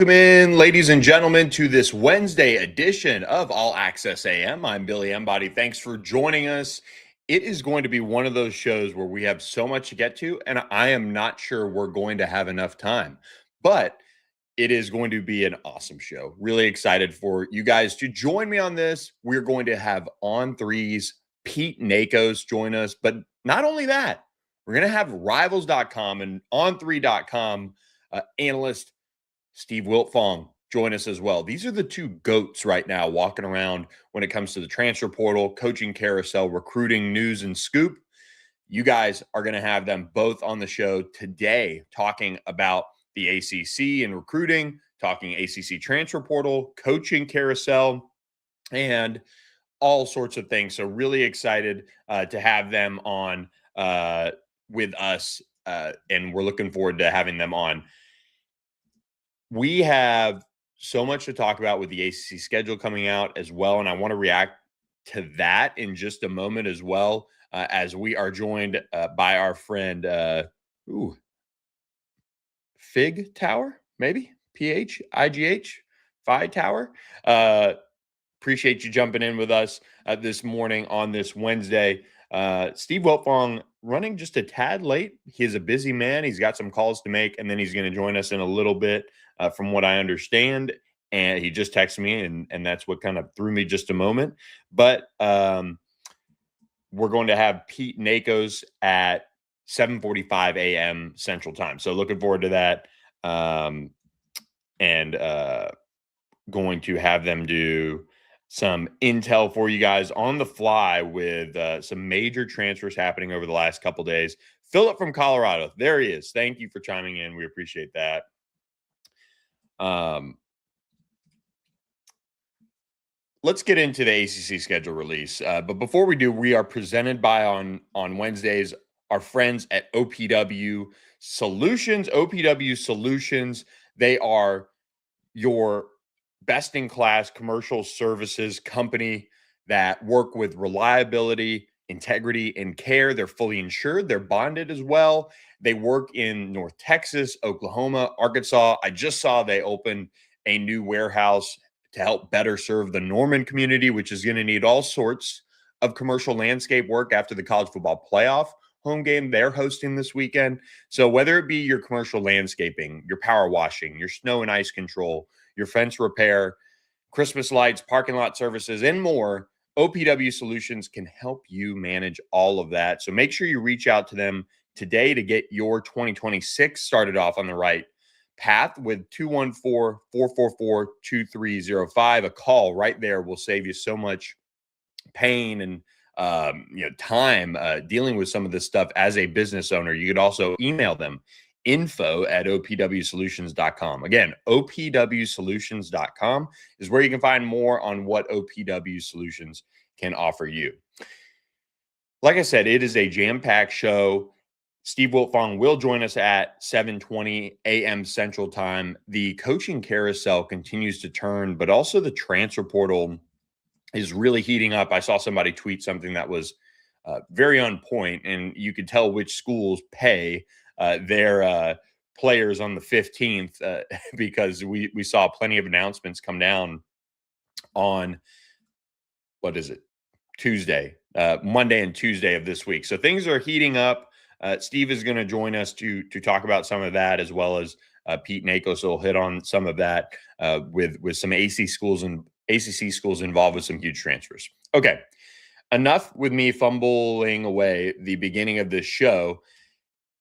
Welcome in, ladies and gentlemen, to this Wednesday edition of All Access AM. I'm Billy Embody. Thanks for joining us. It is going to be one of those shows where we have so much to get to, and I am not sure we're going to have enough time, but it is going to be an awesome show. Really excited for you guys to join me on this. We're going to have On Three's Pete Nakos join us, but not only that, we're going to have Rivals.com and On3.com analyst Steve Wiltfong join us as well. These are the two GOATs right now walking around when it comes to the transfer portal, coaching carousel, recruiting news and scoop. You guys are going to have them both on the show today talking about the ACC and recruiting, talking ACC Transfer Portal, coaching carousel, and all sorts of things. So really excited to have them on with us, and we're looking forward to having them on. We have so much to talk about with the ACC schedule coming out as well, and I want to react to that in just a moment as well, as we are joined by our friend Fig Tower, maybe PHIGH Phi Tower. Appreciate you jumping in with us this morning on this Wednesday. Steve Wiltfong running just a tad late. He is a busy man. He's got some calls to make, and then he's going to join us in a little bit, from what I understand. And he just texted me, and that's what kind of threw me just a moment. But we're going to have Pete Nakos at 7:45 a.m. Central Time. So looking forward to that, and going to have them do some intel for you guys on the fly with some major transfers happening over the last couple days. Philip from Colorado, there he is. Thank you for chiming in. We appreciate that. Let's get into the ACC schedule release. But before we do, we are presented by on Wednesdays our friends at OPW Solutions. OPW Solutions, they are your best-in-class commercial services company that work with reliability, integrity, and care. They're fully insured. They're bonded as well. They work in North Texas, Oklahoma, Arkansas. I just saw they opened a new warehouse to help better serve the Norman community, which is going to need all sorts of commercial landscape work after the college football playoff home game they're hosting this weekend. So whether it be your commercial landscaping, your power washing, your snow and ice control, your fence repair, Christmas lights, parking lot services, and more, OPW Solutions can help you manage all of that. So make sure you reach out to them today to get your 2026 started off on the right path with 214-444-2305. A call right there will save you so much pain and time dealing with some of this stuff as a business owner. You could also email them info@opwsolutions.com. Again, opwsolutions.com is where you can find more on what OPW Solutions can offer you. Like I said, it is a jam-packed show. Steve Wiltfong will join us at 7:20 a.m. Central Time. The coaching carousel continues to turn, but also the transfer portal is really heating up. I saw somebody tweet something that was very on point, and you could tell which schools pay their players on the 15th because we saw plenty of announcements come down on, what is it, Tuesday, Monday and Tuesday of this week. So things are heating up. Steve is going to join us to talk about some of that, as well as Pete Nakos will hit on some of that with some ACC schools involved with some huge transfers. Okay, enough with me fumbling away the beginning of this show.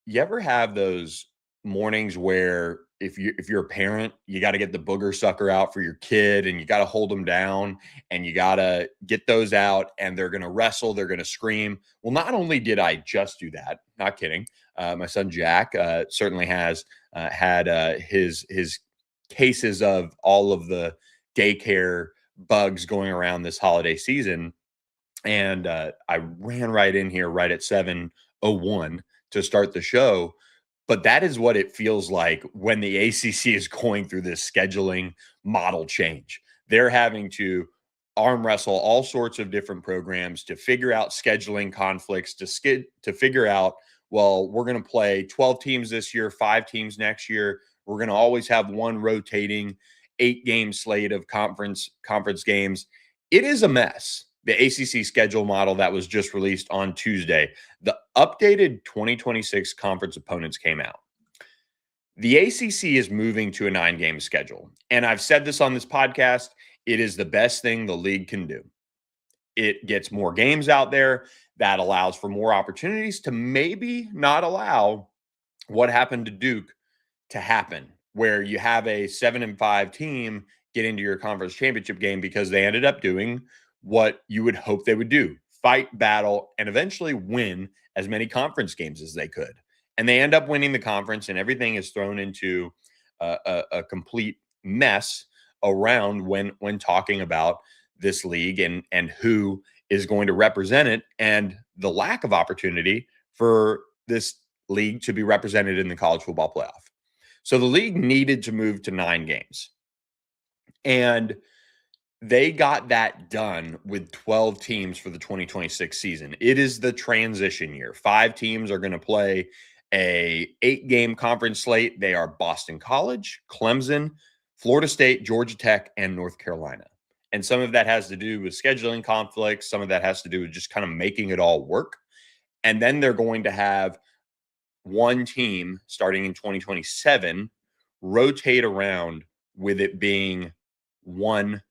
You ever have those mornings where if you're a parent, you got to get the booger sucker out for your kid, and you got to hold them down, and you got to get those out, and they're going to wrestle, they're going to scream. Well, not only did I just do that, not kidding. My son Jack certainly has had his cases of all of the daycare bugs going around this holiday season, and I ran right in here right at 7:01 to start the show. But that is what it feels like when the ACC is going through this scheduling model change. They're having to arm wrestle all sorts of different programs to figure out scheduling conflicts, to figure out, well, we're going to play 12 teams this year, 5 teams next year. We're going to always have one rotating 8-game slate of conference games. It is a mess. The ACC schedule model that was just released on Tuesday, the updated 2026 conference opponents came out. The ACC is moving to a 9-game schedule. And I've said this on this podcast, it is the best thing the league can do. It gets more games out there. That allows for more opportunities to maybe not allow what happened to Duke to happen, where you have a 7-5 team get into your conference championship game because they ended up doing what you would hope they would do: fight, battle, and eventually win as many conference games as they could. And they end up winning the conference, and everything is thrown into a complete mess around when talking about this league and who is going to represent it, and the lack of opportunity for this league to be represented in the college football playoff. So the league needed to move to 9 games. And they got that done with 12 teams for the 2026 season. It is the transition year. 5 teams are going to play a 8-game conference slate. They are Boston College, Clemson, Florida State, Georgia Tech, and North Carolina. And some of that has to do with scheduling conflicts. Some of that has to do with just kind of making it all work. And then they're going to have one team starting in 2027 rotate around with it being one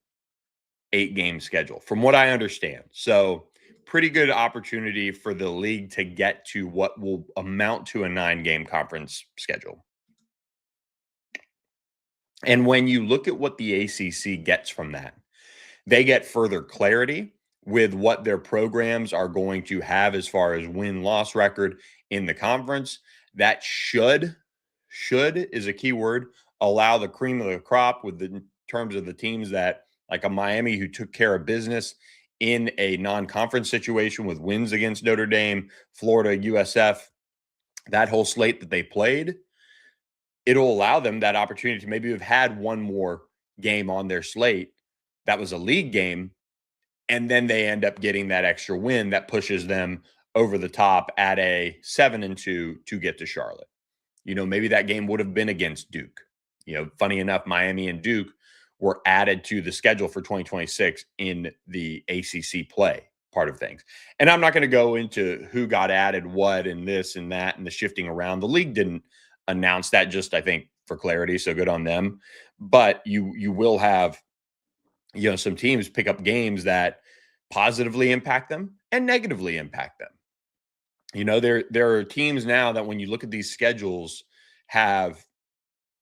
8-game schedule, from what I understand. So pretty good opportunity for the league to get to what will amount to a 9-game conference schedule. And when you look at what the ACC gets from that, they get further clarity with what their programs are going to have as far as win-loss record in the conference. That should is a key word, allow the cream of the crop with the terms of the teams that, like a Miami who took care of business in a non-conference situation with wins against Notre Dame, Florida, USF, that whole slate that they played. It'll allow them that opportunity to maybe have had one more game on their slate that was a league game, and then they end up getting that extra win that pushes them over the top at a 7-2 to get to Charlotte. Maybe that game would have been against Duke. Funny enough, Miami and Duke were added to the schedule for 2026 in the ACC play part of things. And I'm not going to go into who got added what and this and that and the shifting around. The league didn't announce that, just I think for clarity, so good on them. But you will have some teams pick up games that positively impact them and negatively impact them. There are teams now that when you look at these schedules have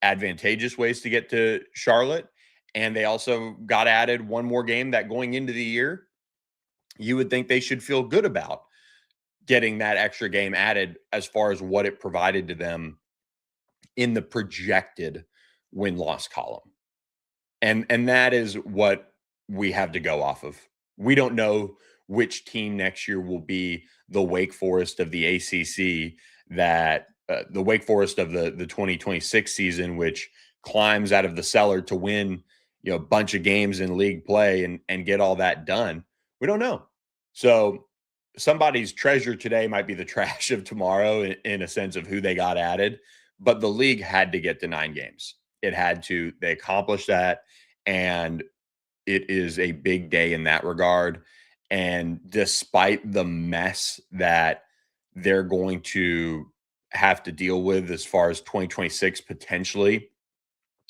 advantageous ways to get to Charlotte, and they also got added one more game that going into the year, you would think they should feel good about getting that extra game added as far as what it provided to them in the projected win-loss column. And that is what we have to go off of. We don't know which team next year will be the Wake Forest of the ACC, that the Wake Forest of the 2026 season, which climbs out of the cellar to win, a bunch of games in league play and get all that done. We don't know. So somebody's treasure today might be the trash of tomorrow in a sense of who they got added, but the league had to get to 9 games. It had to. They accomplished that, and it is a big day in that regard. And despite the mess that they're going to have to deal with as far as 2026 potentially,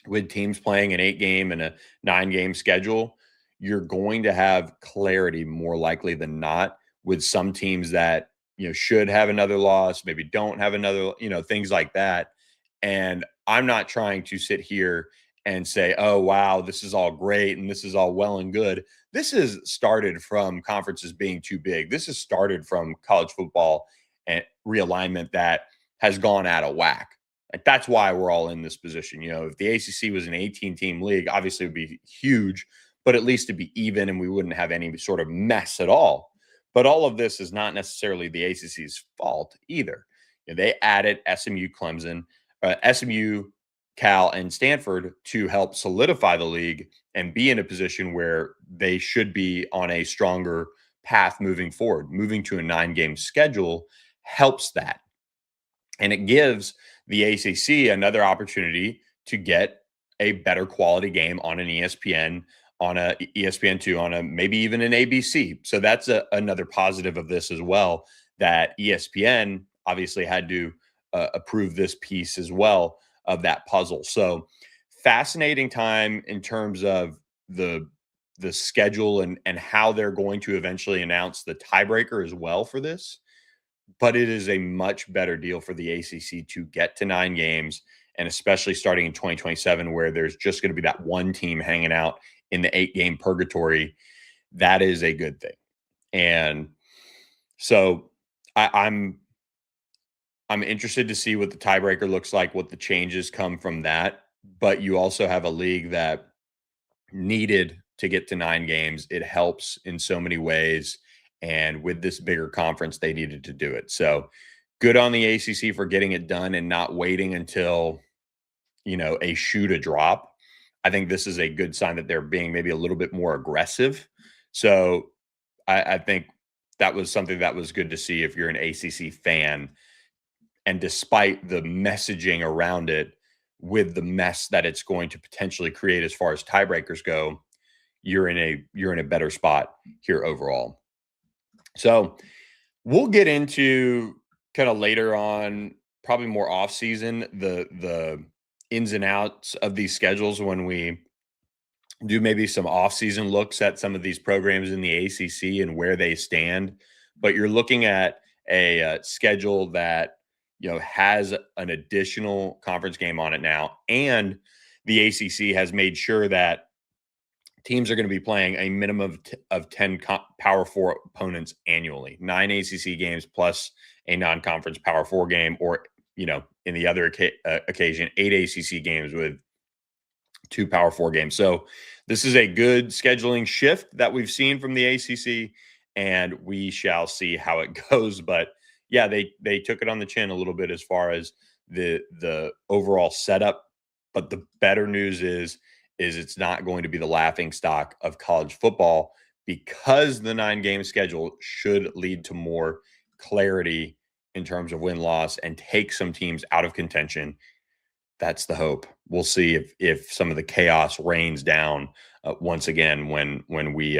with teams playing an 8-game and a 9-game schedule, you're going to have clarity more likely than not with some teams that, should have another loss, maybe don't have another, things like that. And I'm not trying to sit here and say, oh, wow, this is all great and this is all well and good. This is started from conferences being too big. This is started from college football and realignment that has gone out of whack. Like, that's why we're all in this position. If the ACC was an 18-team league, obviously it would be huge, but at least it'd be even and we wouldn't have any sort of mess at all. But all of this is not necessarily the ACC's fault either. They added SMU, Clemson, SMU, Cal, and Stanford to help solidify the league and be in a position where they should be on a stronger path moving forward. Moving to a 9-game schedule helps that. And it gives the ACC another opportunity to get a better quality game on an ESPN, on a ESPN2, on a maybe even an ABC. So that's another positive of this as well, that ESPN obviously had to approve this piece as well of that puzzle. So fascinating time in terms of the schedule and how they're going to eventually announce the tiebreaker as well for this. But it is a much better deal for the ACC to get to 9 games, and especially starting in 2027, where there's just going to be that one team hanging out in the 8-game purgatory. That is a good thing. And so I'm interested to see what the tiebreaker looks like, what the changes come from that. But you also have a league that needed to get to 9 games. It helps in so many ways. And with this bigger conference, they needed to do it. So good on the ACC for getting it done and not waiting until, a shoe to drop. I think this is a good sign that they're being maybe a little bit more aggressive. So I think that was something that was good to see if you're an ACC fan. And despite the messaging around it, with the mess that it's going to potentially create as far as tiebreakers go, you're in a better spot here overall. So we'll get into kind of later on, probably more off season, the ins and outs of these schedules when we do maybe some off season looks at some of these programs in the ACC and where they stand. But you're looking at a schedule that has an additional conference game on it now, and the ACC has made sure that teams are going to be playing a minimum of 10 Power 4 opponents annually, 9 ACC games plus a non-conference Power 4 game, or, in the other occasion, 8 ACC games with 2 Power 4 games. So this is a good scheduling shift that we've seen from the ACC, and we shall see how it goes. But yeah, they took it on the chin a little bit as far as the overall setup. But the better news is it's not going to be the laughing stock of college football, because the 9-game schedule should lead to more clarity in terms of win-loss and take some teams out of contention. That's the hope. We'll see if some of the chaos rains down once again when we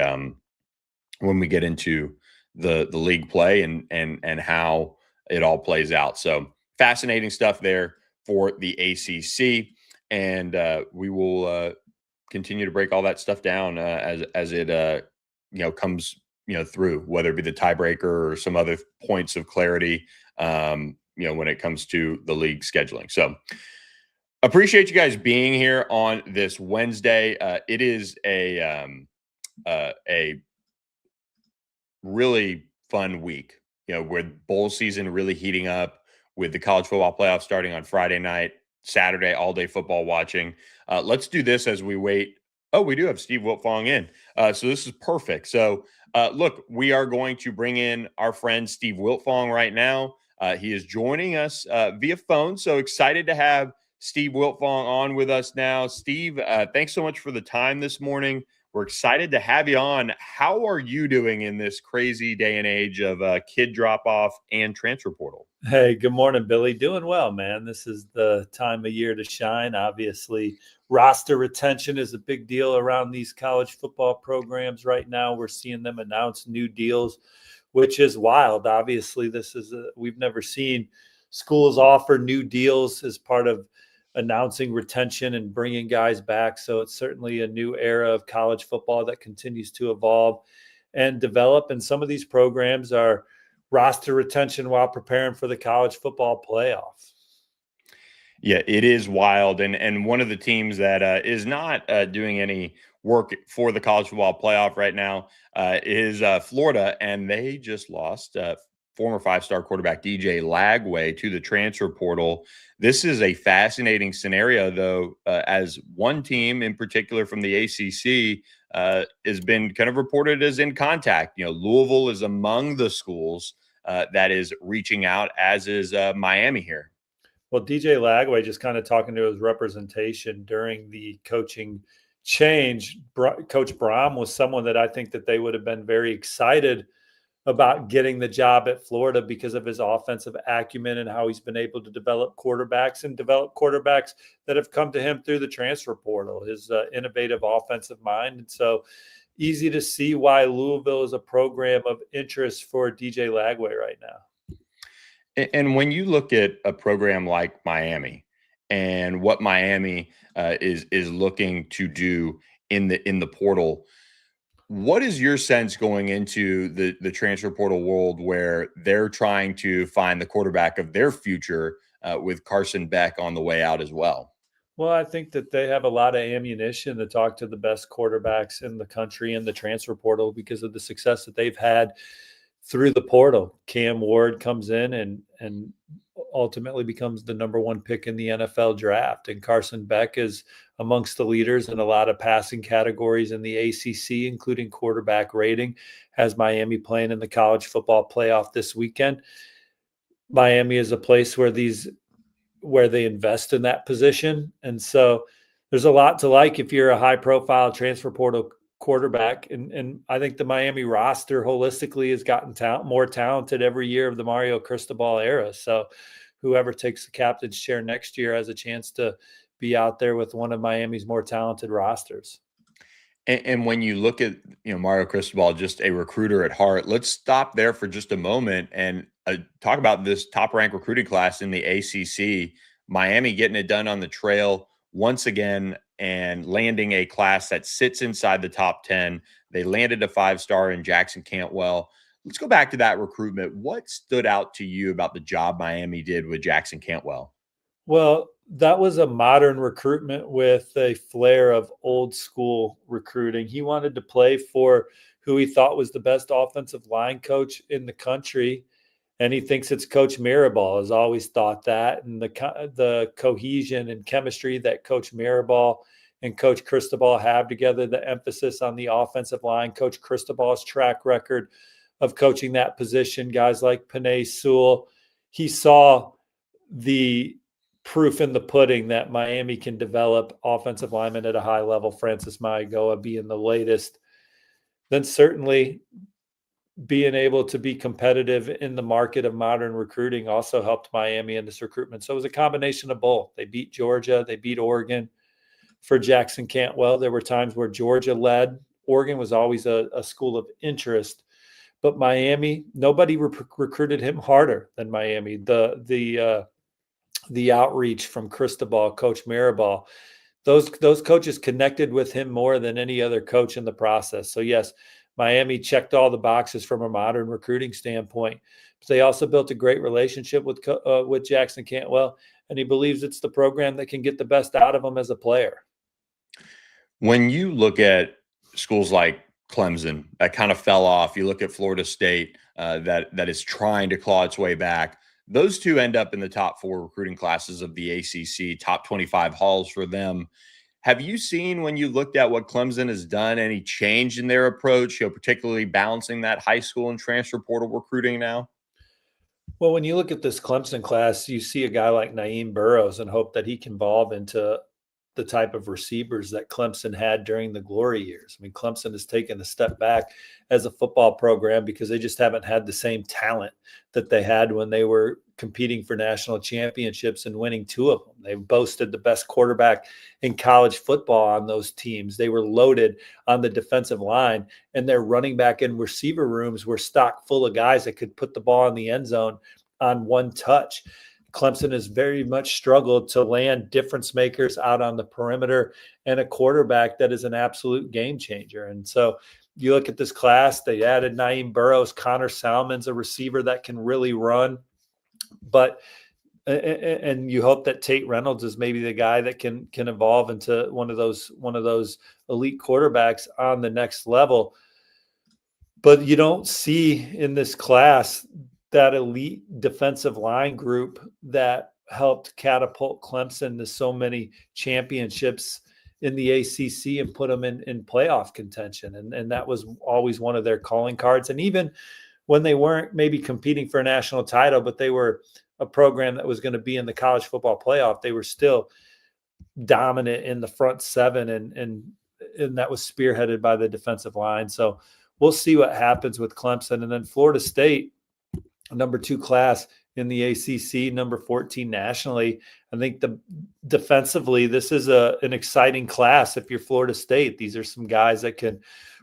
get into the league play and how it all plays out. So fascinating stuff there for the ACC, and we will continue to break all that stuff down as it comes through, whether it be the tiebreaker or some other points of clarity when it comes to the league scheduling. So appreciate you guys being here on this Wednesday. It is a really fun week, with bowl season really heating up, with the college football playoff starting on Friday night, Saturday, all day football watching. Let's do this as we wait. Oh, we do have Steve Wiltfong in. So this is perfect. So look, we are going to bring in our friend Steve Wiltfong right now. He is joining us via phone. So excited to have Steve Wiltfong on with us now. Steve, thanks so much for the time this morning. We're excited to have you on. How are you doing in this crazy day and age of kid drop-off and transfer portal? Hey, good morning, Billy. Doing well, man. This is the time of year to shine. Obviously, roster retention is a big deal around these college football programs right now. We're seeing them announce new deals, which is wild. Obviously, we've never seen schools offer new deals as part of announcing retention and bringing guys back. So it's certainly a new era of college football that continues to evolve and develop. And some of these programs are roster retention while preparing for the college football playoff. Yeah, it is wild. And one of the teams that is not doing any work for the college football playoff right now is Florida. And they just lost former 5-star quarterback DJ Lagway to the transfer portal. This is a fascinating scenario, though, as one team in particular from the ACC has been kind of reported as in contact. Louisville is among the schools that is reaching out, as is Miami here. Well, DJ Lagway, just kind of talking to his representation during the coaching change, Coach Brahm was someone that I think that they would have been very excited about getting the job at Florida because of his offensive acumen and how he's been able to develop quarterbacks that have come to him through the transfer portal, his innovative offensive mind. And so easy to see why Louisville is a program of interest for DJ Lagway right now. And when you look at a program like Miami and what Miami is looking to do in the portal, what is your sense going into the transfer portal world where they're trying to find the quarterback of their future with Carson Beck on the way out as well? Well, I think that they have a lot of ammunition to talk to the best quarterbacks in the country in the transfer portal because of the success that they've had through the portal. Cam Ward comes in and ultimately becomes the number one pick in the NFL draft. And Carson Beck is amongst the leaders in a lot of passing categories in the ACC, including quarterback rating, has Miami playing in the college football playoff this weekend. Miami is a place where they invest in that position. And so there's a lot to like if you're a high profile transfer portal quarterback. And I think the Miami roster holistically has gotten more talented every year of the Mario Cristobal era. So whoever takes the captain's chair next year has a chance to be out there with one of Miami's more talented rosters. And when you look at Mario Cristobal, just a recruiter at heart, let's stop there for just a moment and talk about this top-ranked recruiting class in the ACC. Miami getting it done on the trail once again and landing a class that sits inside the top 10. They landed a 5-star in Jackson Cantwell. Let's go back to that recruitment. What stood out to you about the job Miami did with Jackson Cantwell? Well, that was a modern recruitment with a flair of old school recruiting. He wanted to play for who he thought was the best offensive line coach in the country. And he thinks it's Coach Mirabal, has always thought that. And the cohesion and chemistry that Coach Mirabal and Coach Cristobal have together, the emphasis on the offensive line, Coach Cristobal's track record of coaching that position, guys like Panay Sewell. He saw the proof in the pudding that Miami can develop offensive linemen at a high level, Francis Maigoa being the latest. Then certainly being able to be competitive in the market of modern recruiting also helped Miami in this recruitment. So it was a combination of both. They beat Georgia, they beat Oregon. For Jackson Cantwell, there were times where Georgia led. Oregon was always a school of interest. But Miami, nobody recruited him harder than Miami. The outreach from Cristobal, Coach Mirabal, those coaches connected with him more than any other coach in the process. So yes, Miami checked all the boxes from a modern recruiting standpoint, but they also built a great relationship with Jackson Cantwell, and he believes it's the program that can get the best out of him as a player. When you look at schools like Clemson that kind of fell off, you look at Florida State that is trying to claw its way back. Those two end up in the top 4 recruiting classes of the ACC, top 25 hauls for them. Have you seen, when you looked at what Clemson has done, any change in their approach, particularly balancing that high school and transfer portal recruiting now? Well, when you look at this Clemson class, you see a guy like Naeem Burrows and hope that he can evolve into the type of receivers that Clemson had during the glory years. I mean, Clemson has taken a step back as a football program because they just haven't had the same talent that they had when they were competing for national championships and winning 2 of them. They boasted the best quarterback in college football on those teams. They were loaded on the defensive line, and their running back and receiver rooms were stocked full of guys that could put the ball in the end zone on one touch. Clemson has very much struggled to land difference makers out on the perimeter and a quarterback that is an absolute game changer. And so you look at this class, they added Naeem Burrows, Connor Salmon's a receiver that can really run. And you hope that Tate Reynolds is maybe the guy that can evolve into one of those elite quarterbacks on the next level. But you don't see in this class that elite defensive line group that helped catapult Clemson to so many championships in the ACC and put them in playoff contention. And that was always one of their calling cards. And even when they weren't maybe competing for a national title, but they were a program that was going to be in the college football playoff, they were still dominant in the front 7. And that was spearheaded by the defensive line. So we'll see what happens with Clemson. And then Florida State, number 2 class in the ACC, number 14 nationally. I think defensively, this is an exciting class. If you're Florida State, these are some guys that can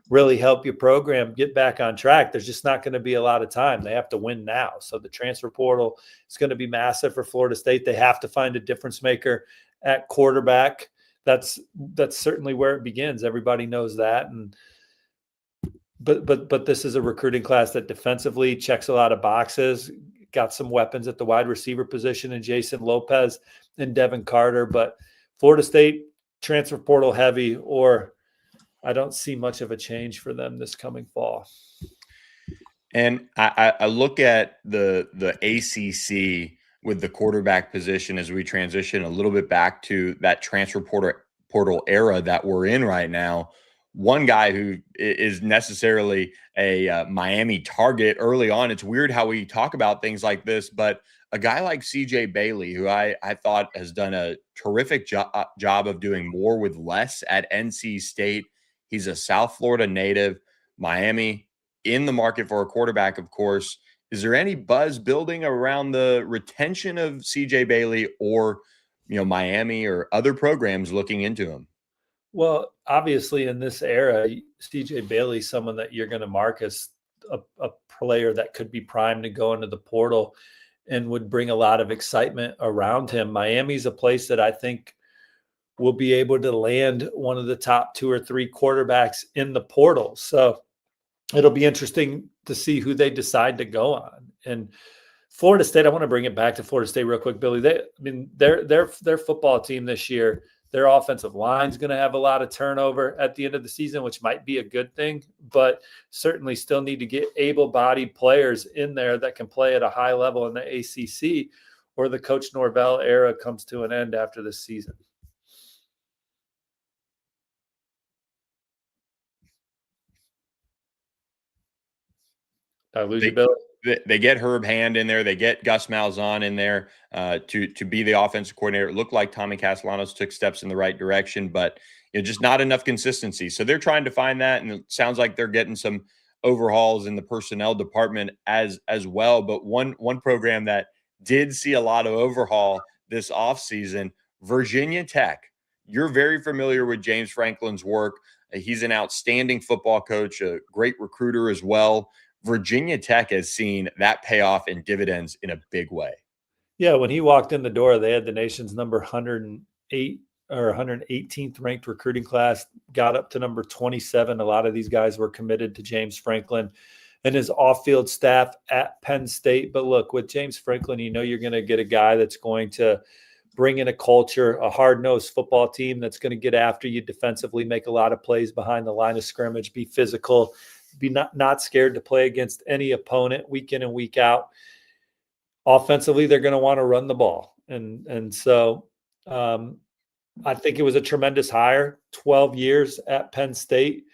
really help your program get back on track. There's just not going to be a lot of time. They have to win now. So the transfer portal is going to be massive for Florida State. They have to find a difference maker at quarterback. That's certainly where it begins. Everybody knows that. But this is a recruiting class that defensively checks a lot of boxes. Got some weapons at the wide receiver position in Jason Lopez and Devin Carter. But Florida State, transfer portal heavy, or I don't see much of a change for them this coming fall. And I look at the ACC with the quarterback position as we transition a little bit back to that transfer portal era that we're in right now. One guy who is necessarily a Miami target early on. It's weird how we talk about things like this, but a guy like CJ Bailey, who I thought has done a terrific job of doing more with less at NC State. He's a South Florida native, Miami in the market for a quarterback, of course. Is there any buzz building around the retention of CJ Bailey, or, Miami or other programs looking into him? Well, obviously in this era, CJ Bailey, someone that you're going to mark as a player that could be primed to go into the portal and would bring a lot of excitement around him. Miami's a place that I think will be able to land one of the top 2 or 3 quarterbacks in the portal. So it'll be interesting to see who they decide to go on. And Florida State, I want to bring it back to Florida State real quick, Billy. Their football team this year, their offensive line is going to have a lot of turnover at the end of the season, which might be a good thing, but certainly still need to get able-bodied players in there that can play at a high level in the ACC, or the Coach Norvell era comes to an end after this season. Did I lose you, Billy? They get Herb Hand in there. They get Gus Malzahn in there to be the offensive coordinator. It looked like Tommy Castellanos took steps in the right direction, but just not enough consistency. So they're trying to find that, and it sounds like they're getting some overhauls in the personnel department as well. But one program that did see a lot of overhaul this offseason, Virginia Tech. You're very familiar with James Franklin's work. He's an outstanding football coach, a great recruiter as well. Virginia Tech has seen that pay off in dividends in a big way. Yeah, when he walked in the door, they had the nation's number 108 or 118th ranked recruiting class, got up to number 27. A lot of these guys were committed to James Franklin and his off-field staff at Penn State. But look, with James Franklin, you're going to get a guy that's going to bring in a culture, a hard-nosed football team that's going to get after you defensively, make a lot of plays behind the line of scrimmage, be physical, be not scared to play against any opponent week in and week out. Offensively, they're going to want to run the ball. And so I think it was a tremendous hire. 12 years at Penn State,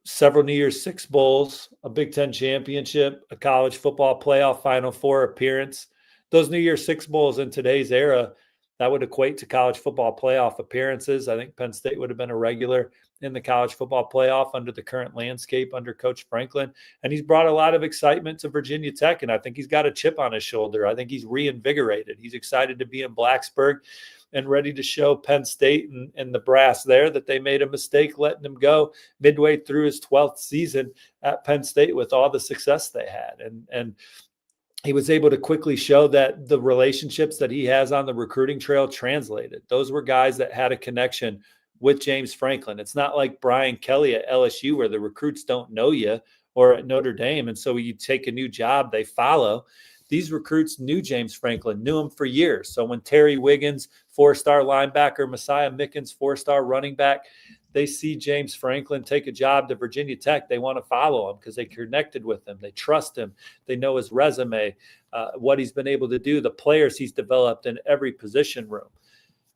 several New Year's Six Bowls, a Big Ten championship, a college football playoff Final Four appearance. Those New Year's Six Bowls in today's era, that would equate to college football playoff appearances. I think Penn State would have been a regular in the college football playoff under the current landscape under Coach Franklin. And he's brought a lot of excitement to Virginia Tech, and I think he's got a chip on his shoulder. I think he's reinvigorated. He's excited to be in Blacksburg and ready to show Penn State and the brass there that they made a mistake letting him go midway through his 12th season at Penn State with all the success they had. And he was able to quickly show that the relationships that he has on the recruiting trail translated. Those were guys that had a connection with James Franklin. It's not like Brian Kelly at LSU where the recruits don't know you, or at Notre Dame. And so when you take a new job, they follow. These recruits knew James Franklin, knew him for years. So when Terry Wiggins, 4-star linebacker, Messiah Mickens, 4-star running back, they see James Franklin take a job to Virginia Tech, they want to follow him because they connected with him. They trust him. They know his resume, what he's been able to do, the players he's developed in every position room.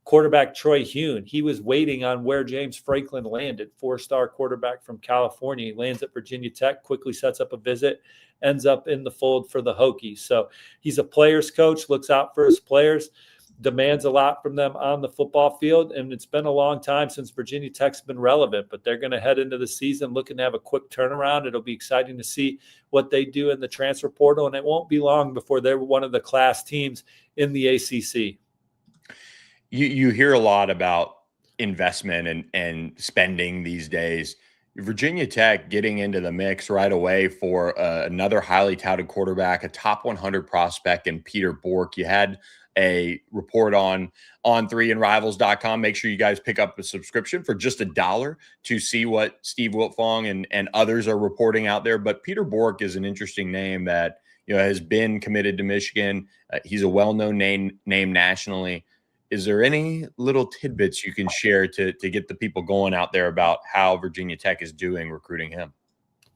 Quarterback Troy Hune, he was waiting on where James Franklin landed, 4-star quarterback from California. He lands at Virginia Tech, quickly sets up a visit, ends up in the fold for the Hokies. So he's a player's coach, looks out for his players. demands a lot from them on the football field. And it's been a long time since Virginia Tech's been relevant, but they're going to head into the season looking to have a quick turnaround. It'll be exciting to see what they do in the transfer portal, and it won't be long before they're one of the class teams in the ACC. You hear a lot about investment and spending these days. Virginia Tech getting into the mix right away for another highly touted quarterback, a top 100 prospect in Peter Bork. You had a report on On3 and Rivals.com. Make sure you guys pick up a subscription for just $1 to see what Steve Wiltfong and others are reporting out there. But Peter Bork is an interesting name that has been committed to Michigan. He's a well-known name nationally. Is there any little tidbits you can share to get the people going out there about how Virginia Tech is doing recruiting him?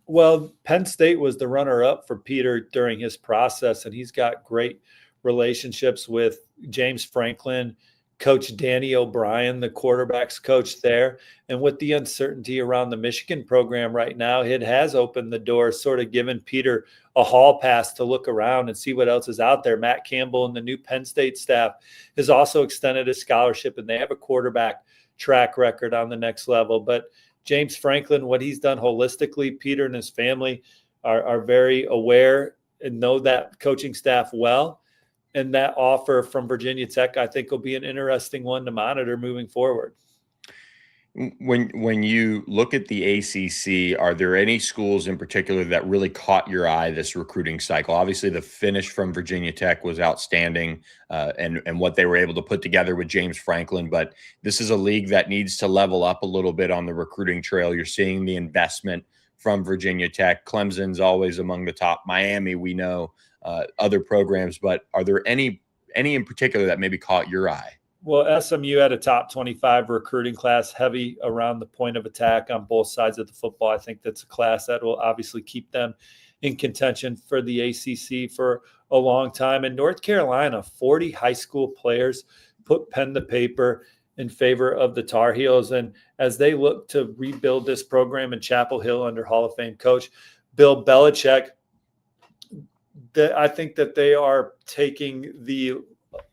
Well, Penn State was the runner-up for Peter during his process, and he's got great relationships with James Franklin, Coach Danny O'Brien, the quarterback's coach there. And with the uncertainty around the Michigan program right now, it has opened the door, sort of given Peter a hall pass to look around and see what else is out there. Matt Campbell and the new Penn State staff has also extended a scholarship, and they have a quarterback track record on the next level. But James Franklin, what he's done holistically, Peter and his family are very aware and know that coaching staff well. And that offer from Virginia Tech, I think, will be an interesting one to monitor moving forward. When you look at the ACC, are there any schools in particular that really caught your eye this recruiting cycle? Obviously, the finish from Virginia Tech was outstanding, and what they were able to put together with James Franklin. But this is a league that needs to level up a little bit on the recruiting trail. You're seeing the investment from Virginia Tech. Clemson's always among the top. Miami, we know. Other programs, but are there any in particular that maybe caught your eye? Well, SMU had a top 25 recruiting class, heavy around the point of attack on both sides of the football. I think that's a class that will obviously keep them in contention for the ACC for a long time. In North Carolina, 40 high school players put pen to paper in favor of the Tar Heels. And as they look to rebuild this program in Chapel Hill under Hall of Fame coach Bill Belichick, I think that they are taking the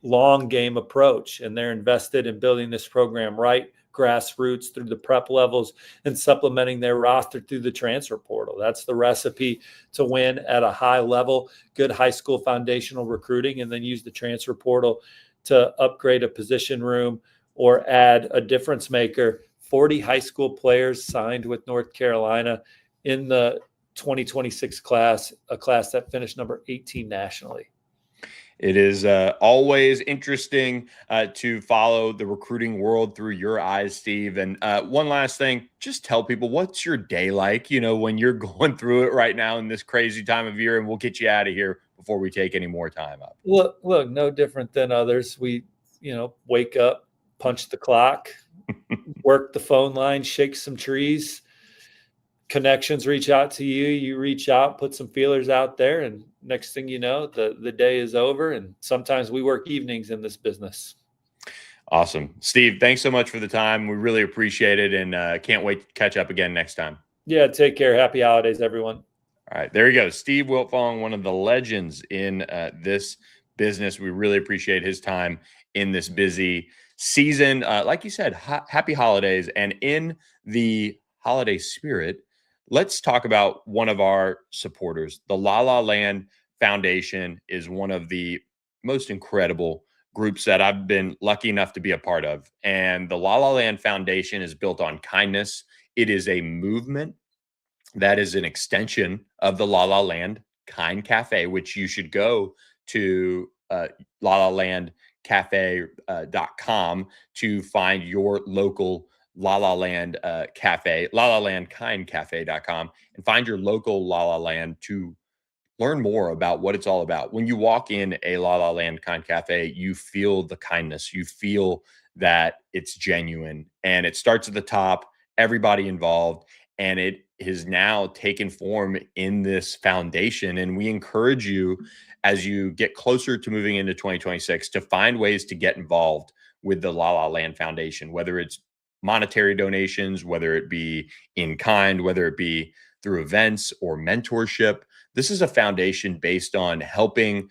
long game approach, and they're invested in building this program right, grassroots through the prep levels, and supplementing their roster through the transfer portal. That's the recipe to win at a high level, good high school foundational recruiting, and then use the transfer portal to upgrade a position room or add a difference maker. 40 high school players signed with North Carolina in the 2026 class, a class that finished number 18 nationally. It is always interesting to follow the recruiting world through your eyes, Steve. And one last thing, just tell people, what's your day like, when you're going through it right now in this crazy time of year, and we'll get you out of here before we take any more time up. Look, no different than others. We, wake up, punch the clock, work the phone line, shake some trees. Connections reach out to you, you reach out, put some feelers out there, and next thing you know, the day is over. And sometimes we work evenings in this business. Awesome. Steve, thanks so much for the time. We really appreciate it, and can't wait to catch up again next time. Yeah, take care. Happy holidays, everyone. All right, there you go. Steve Wiltfong, one of the legends in this business. We really appreciate his time in this busy season. Like you said, happy holidays. And in the holiday spirit, let's talk about one of our supporters. The La La Land Foundation is one of the most incredible groups that I've been lucky enough to be a part of. And the La La Land Foundation is built on kindness. It is a movement that is an extension of the La La Land Kind Cafe, which you should go to lalalandcafe.com to find your local La La Land cafe, lalalandkindcafe.com, and find your local La La Land to learn more about what it's all about. When you walk in a La La Land Kind Cafe, you feel the kindness. You feel that it's genuine, and it starts at the top, everybody involved, and it has now taken form in this foundation. And we encourage you, as you get closer to moving into 2026, to find ways to get involved with the La La Land Foundation, whether it's monetary donations, whether it be in kind, whether it be through events or mentorship. This is a foundation based on helping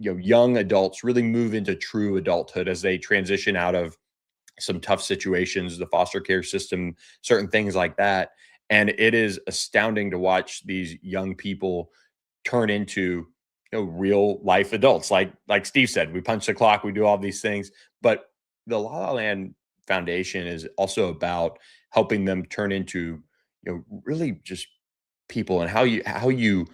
young adults really move into true adulthood as they transition out of some tough situations, the foster care system, certain things like that. And it is astounding to watch these young people turn into real life adults. Like Steve said, we punch the clock, we do all these things. But the La La Land Foundation is also about helping them turn into really just people, and how you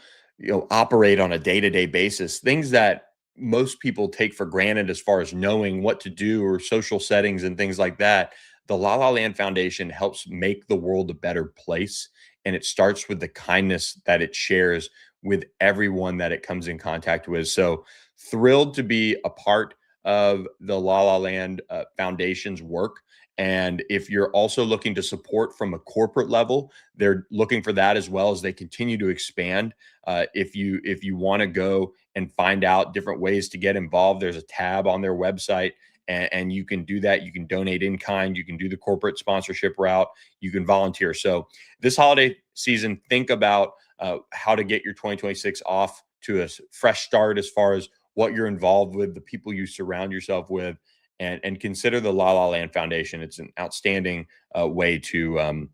operate on a day-to-day basis, things that most people take for granted as far as knowing what to do or social settings and things like that. The La La Land Foundation helps make the world a better place, and it starts with the kindness that it shares with everyone that it comes in contact with. So thrilled to be a part of the La La Land Foundation's work. And if you're also looking to support from a corporate level, they're looking for that as well as they continue to expand. If you want to go and find out different ways to get involved, there's a tab on their website, and you can do that. You can donate in kind. You can do the corporate sponsorship route. You can volunteer. So this holiday season, think about how to get your 2026 off to a fresh start as far as what you're involved with, the people you surround yourself with, and consider the La La Land Foundation. It's an outstanding way to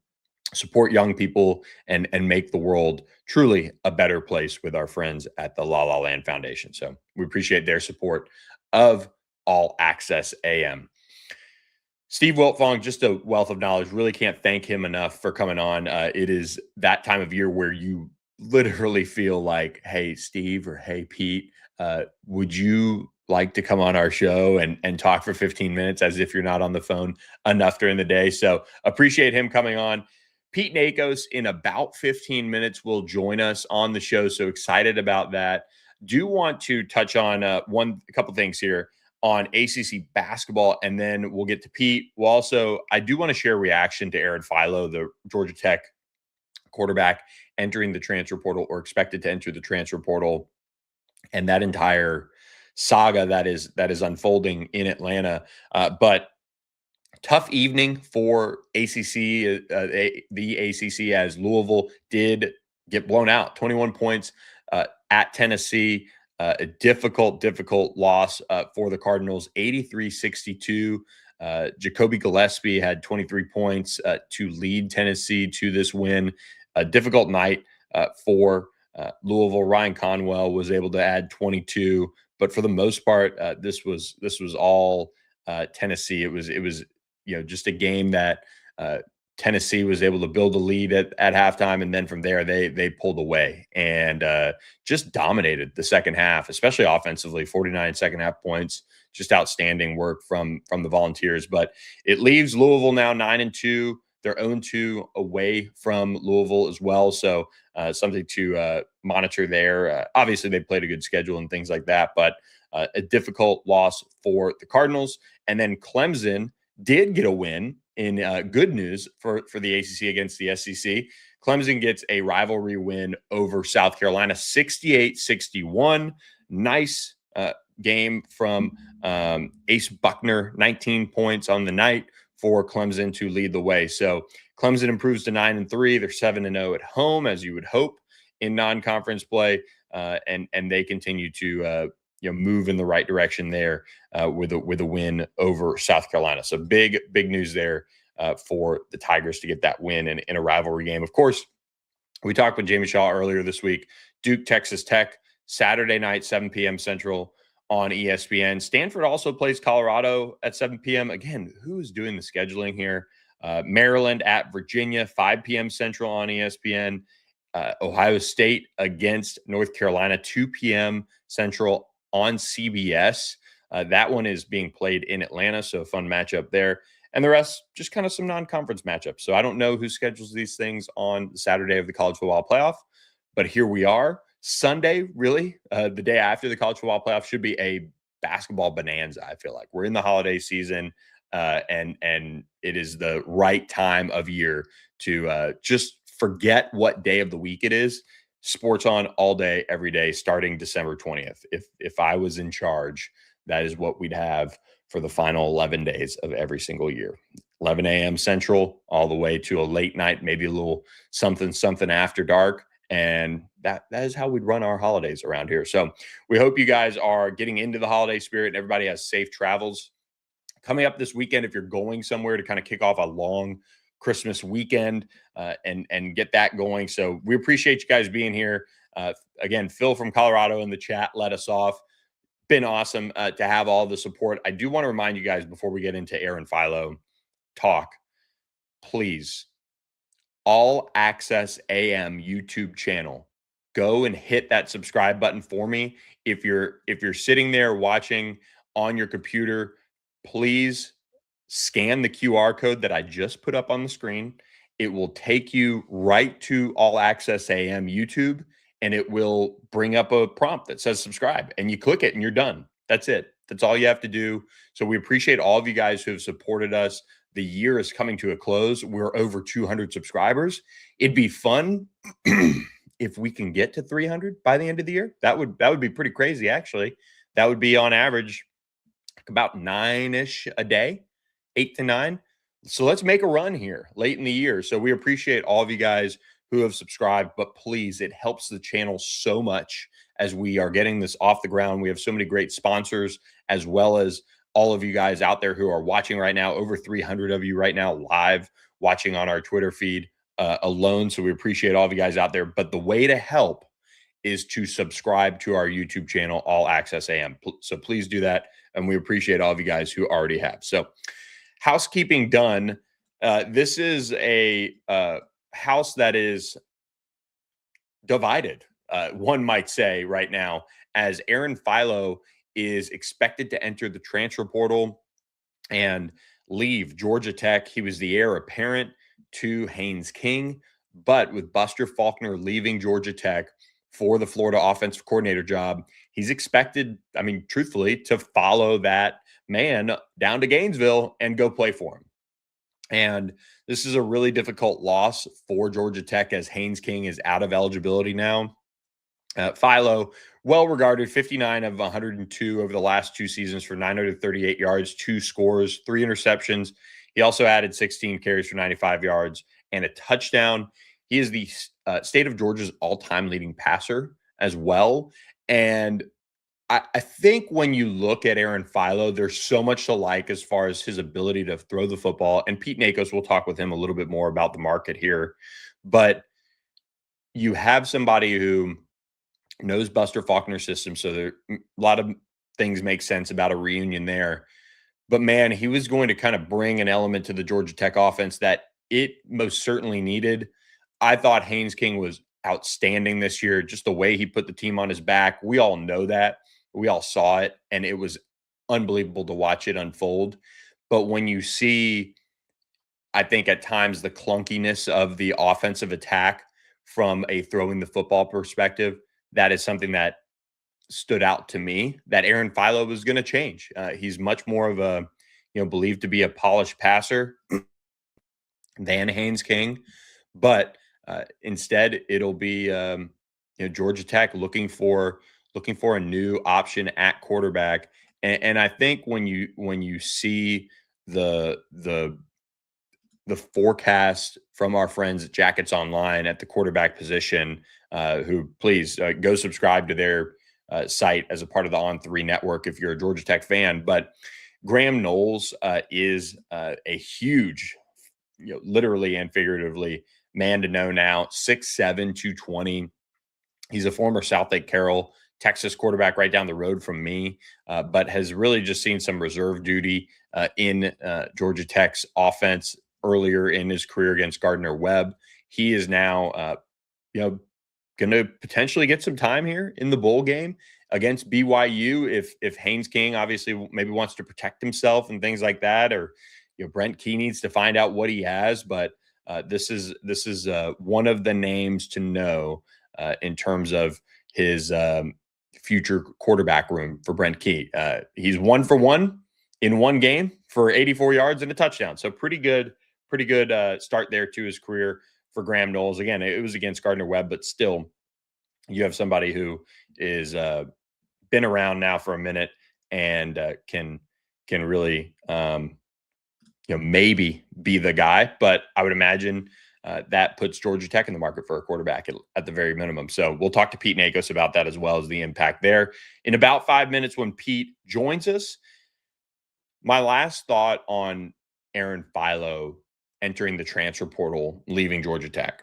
support young people and make the world truly a better place with our friends at the La La Land Foundation. So we appreciate their support of All Access AM. Steve Wiltfong, just a wealth of knowledge. Really can't thank him enough for coming on. It is that time of year where you literally feel like, hey, Steve, or hey, Pete, would you like to come on our show and talk for 15 minutes, as if you're not on the phone enough during the day? So appreciate him coming on. Pete Nakos in about 15 minutes will join us on the show. So excited about that. Do want to touch on a couple things here on ACC basketball, and then we'll get to Pete. I do want to share a reaction to Aaron Philo, the Georgia Tech quarterback entering the transfer portal, or expected to enter the transfer portal, and that entire saga that is unfolding in Atlanta. But tough evening for ACC, the ACC, as Louisville did get blown out, 21 points at Tennessee. A difficult loss for the Cardinals, 83-62. Jacoby Gillespie had 23 points to lead Tennessee to this win. A difficult night for Louisville. Ryan Conwell was able to add 22, but for the most part, this was all Tennessee. It was just a game that Tennessee was able to build a lead at halftime, and then from there they pulled away and just dominated the second half, especially offensively. 49 second half points, just outstanding work from the Volunteers. But it leaves Louisville now 9-2. They're 0-2 away from Louisville as well, so something to monitor there. Obviously, they played a good schedule and things like that, but a difficult loss for the Cardinals. And then Clemson did get a win in good news for the ACC against the SEC. Clemson gets a rivalry win over South Carolina, 68-61. Nice game from Ace Buckner, 19 points on the night for Clemson to lead the way. So Clemson improves to 9-3. They're 7-0 at home, as you would hope in non-conference play, and they continue to move in the right direction there with a win over South Carolina. So big news there for the Tigers to get that win in a rivalry game. Of course, we talked with Jamie Shaw earlier this week. Duke, Texas Tech, Saturday night, 7 p.m. Central on ESPN. Stanford also plays Colorado at 7 p.m. Again, who's doing the scheduling here? Maryland at Virginia, 5 p.m. Central on ESPN. Ohio State against North Carolina, 2 p.m. Central on CBS. That one is being played in Atlanta, so a fun matchup there. And the rest, just kind of some non-conference matchups. So I don't know who schedules these things on the Saturday of the college football playoff, but here we are. Sunday, really, the day after the college football playoff, should be a basketball bonanza, I feel like. We're in the holiday season, and it is the right time of year to just forget what day of the week it is. Sports on all day, every day, starting December 20th. If I was in charge, that is what we'd have for the final 11 days of every single year. 11 a.m. Central, all the way to a late night, maybe a little something after dark. And that is how we'd run our holidays around here. So we hope you guys are getting into the holiday spirit and everybody has safe travels coming up this weekend. If you're going somewhere to kind of kick off a long Christmas weekend and get that going. So we appreciate you guys being here. Again, Phil from Colorado in the chat let us off. Been awesome to have all the support. I do want to remind you guys before we get into Aaron Philo talk, please, All Access AM YouTube channel, go and hit that subscribe button for me. If you're sitting there watching on your computer, please scan the QR code that I just put up on the screen. It will take you right to All Access AM YouTube, and it will bring up a prompt that says subscribe, and you click it and you're done. That's it. That's all you have to do. So we appreciate all of you guys who have supported us. The year is coming to a close. We're over 200 subscribers. It'd be fun if we can get to 300 by the end of the year. That would be pretty crazy, actually. That would be on average about 9-ish a day, 8 to 9. So let's make a run here late in the year. So we appreciate all of you guys who have subscribed, but please, it helps the channel so much as we are getting this off the ground. We have so many great sponsors, as well as all of you guys out there who are watching right now, over 300 of you right now live watching on our Twitter feed alone. So we appreciate all of you guys out there. But the way to help is to subscribe to our YouTube channel, All Access AM. So please do that. And we appreciate all of you guys who already have. So housekeeping done. This is a house that is divided, one might say, right now, as Aaron Philo is expected to enter the transfer portal and leave Georgia Tech. He was the heir apparent to Haynes King, but with Buster Faulkner leaving Georgia Tech for the Florida offensive coordinator job, he's expected, I mean, truthfully, to follow that man down to Gainesville and go play for him. And this is a really difficult loss for Georgia Tech as Haynes King is out of eligibility now. Philo, well-regarded, 59 of 102 over the last 2 seasons for 938 yards, 2 scores, 3 interceptions. He also added 16 carries for 95 yards and a touchdown. He is the state of Georgia's all-time leading passer as well. And I think when you look at Aaron Philo, there's so much to like as far as his ability to throw the football. And Pete Nakos, we'll talk with him a little bit more about the market here. But you have somebody who knows Buster Faulkner's system, so there a lot of things make sense about a reunion there. But man, he was going to kind of bring an element to the Georgia Tech offense that it most certainly needed. I thought Haynes King was outstanding this year, just the way he put the team on his back. We all know that. We all saw it, and it was unbelievable to watch it unfold. But when you see, I think at times, the clunkiness of the offensive attack from a throwing the football perspective, that is something that stood out to me that Aaron Philo was going to change. He's much more of a, believed to be a polished passer than Haynes King, but instead it'll be, Georgia Tech looking for a new option at quarterback. And I think when you see the forecast from our friends at Jackets Online at the quarterback position, who please go subscribe to their site as a part of the On3 network if you're a Georgia Tech fan. But Graham Knowles is a huge, literally and figuratively, man to know now, 6'7", 220. He's a former South Lake Carroll, Texas quarterback right down the road from me, but has really just seen some reserve duty in Georgia Tech's offense earlier in his career against Gardner-Webb. He is now, going to potentially get some time here in the bowl game against BYU if Haynes King obviously maybe wants to protect himself and things like that, or Brent Key needs to find out what he has. But this is one of the names to know in terms of his future quarterback room for Brent Key. He's 1 for 1 in one game for 84 yards and a touchdown. So pretty good start there to his career for Graham Knowles. Again, it was against Gardner-Webb, but still, you have somebody who is been around now for a minute and can really maybe be the guy. But I would imagine that puts Georgia Tech in the market for a quarterback at the very minimum. So we'll talk to Pete Nakos about that as well as the impact there in about 5 minutes when Pete joins us. My last thought on Aaron Philo entering the transfer portal, leaving Georgia Tech.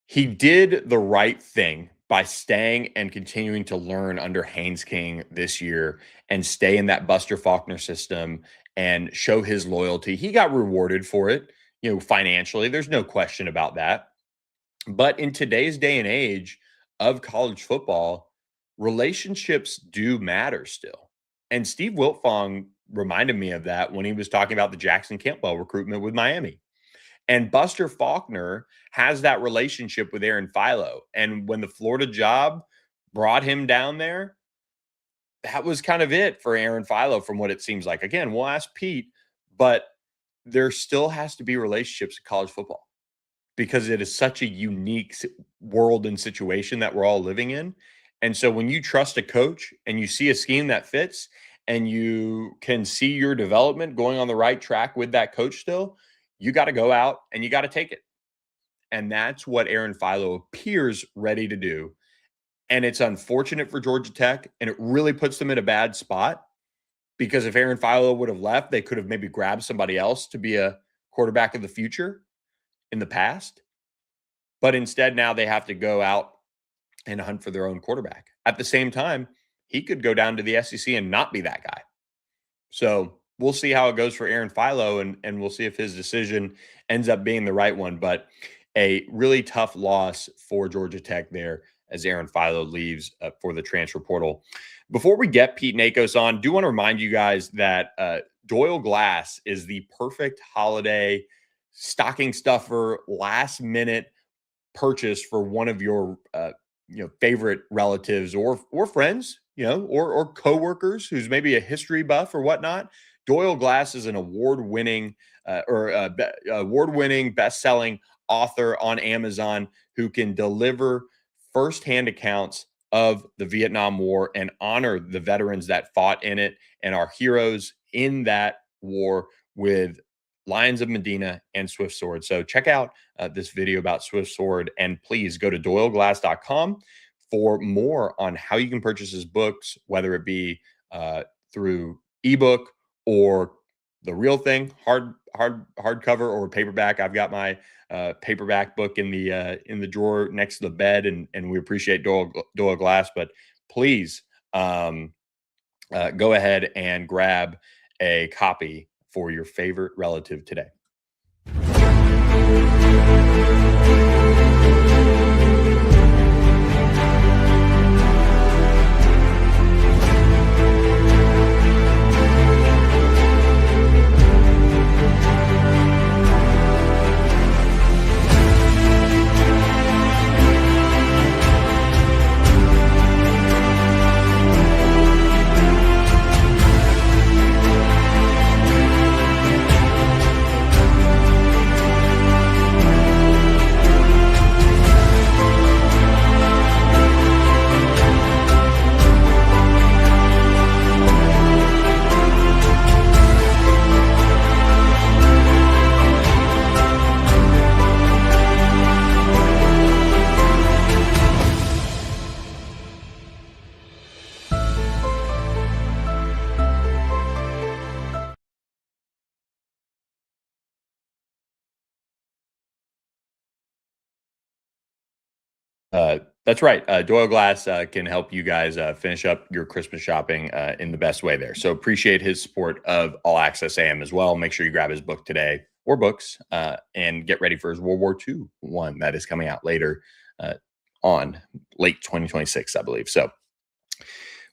He did the right thing by staying and continuing to learn under Haynes King this year and stay in that Buster Faulkner system and show his loyalty. He got rewarded for it, financially. There's no question about that. But in today's day and age of college football, relationships do matter still. And Steve Wiltfong reminded me of that when he was talking about the Jackson Campbell recruitment with Miami. And Buster Faulkner has that relationship with Aaron Philo. And when the Florida job brought him down there, that was kind of it for Aaron Philo from what it seems like. Again, we'll ask Pete, but there still has to be relationships in college football because it is such a unique world and situation that we're all living in. And so when you trust a coach and you see a scheme that fits and you can see your development going on the right track with that coach still, you got to go out and you got to take it. And that's what Aaron Philo appears ready to do. And it's unfortunate for Georgia Tech, and it really puts them in a bad spot because if Aaron Philo would have left, they could have maybe grabbed somebody else to be a quarterback of the future in the past. But instead, now they have to go out and hunt for their own quarterback. At the same time, he could go down to the SEC and not be that guy. So we'll see how it goes for Aaron Philo, and we'll see if his decision ends up being the right one. But a really tough loss for Georgia Tech there as Aaron Philo leaves for the transfer portal. Before we get Pete Nakos on, do want to remind you guys that Doyle Glass is the perfect holiday stocking stuffer, last minute purchase for one of your favorite relatives or friends, or coworkers who's maybe a history buff or whatnot. Doyle Glass is an award-winning best-selling author on Amazon who can deliver firsthand accounts of the Vietnam War and honor the veterans that fought in it and our heroes in that war with Lions of Medina and Swift Sword. So check out this video about Swift Sword, and please go to doyleglass.com for more on how you can purchase his books, whether it be through ebook or the real thing, hardcover or paperback. I've got my paperback book in the drawer next to the bed, and we appreciate Doyle Glass. But please go ahead and grab a copy for your favorite relative today. That's right. Doyle Glass can help you guys finish up your Christmas shopping in the best way there. So appreciate his support of All Access AM as well. Make sure you grab his book today or books and get ready for his World War II one that is coming out later on late 2026, I believe. So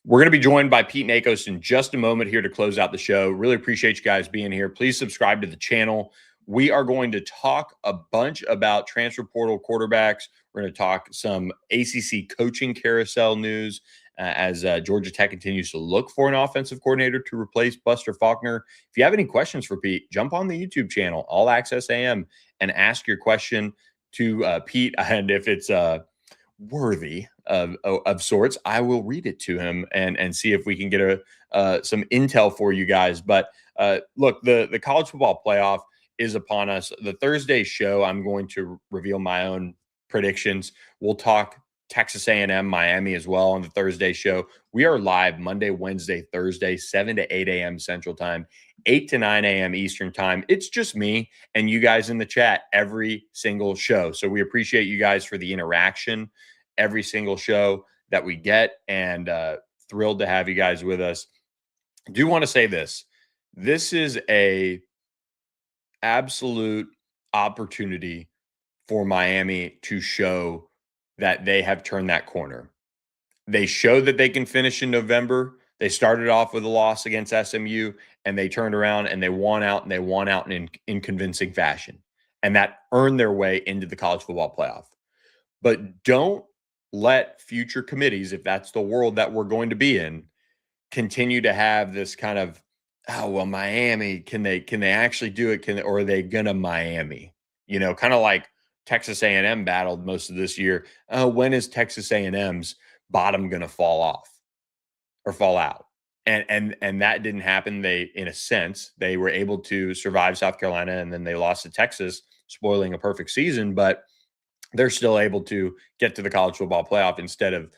we're going to be joined by Pete Nakos in just a moment here to close out the show. Really appreciate you guys being here. Please subscribe to the channel. We are going to talk a bunch about transfer portal quarterbacks. We're going to talk some ACC coaching carousel news as Georgia Tech continues to look for an offensive coordinator to replace Buster Faulkner. If you have any questions for Pete, jump on the YouTube channel, All Access AM, and ask your question to Pete. And if it's worthy of sorts, I will read it to him and see if we can get some intel for you guys. But look, the college football playoff is upon us. The Thursday show, I'm going to reveal my own predictions. We'll talk Texas A&M, Miami as well on the Thursday show. We are live Monday, Wednesday, Thursday, 7 to 8 a.m. Central Time, 8 to 9 a.m. Eastern Time. It's just me and you guys in the chat every single show. So we appreciate you guys for the interaction every single show that we get, and thrilled to have you guys with us. I do want to say this. This is a absolute opportunity for Miami to show that they have turned that corner. They showed that they can finish in November. They started off with a loss against SMU, and they turned around and they won out, and they won out in convincing fashion. And that earned their way into the college football playoff. But don't let future committees, if that's the world that we're going to be in, continue to have this kind of, oh, well, Miami, can they actually do it? Or are they gonna Miami? Kind of like Texas A&M battled most of this year. When is Texas A&M's bottom gonna fall off or fall out? And that didn't happen. They, in a sense, they were able to survive South Carolina, and then they lost to Texas, spoiling a perfect season, but they're still able to get to the college football playoff instead of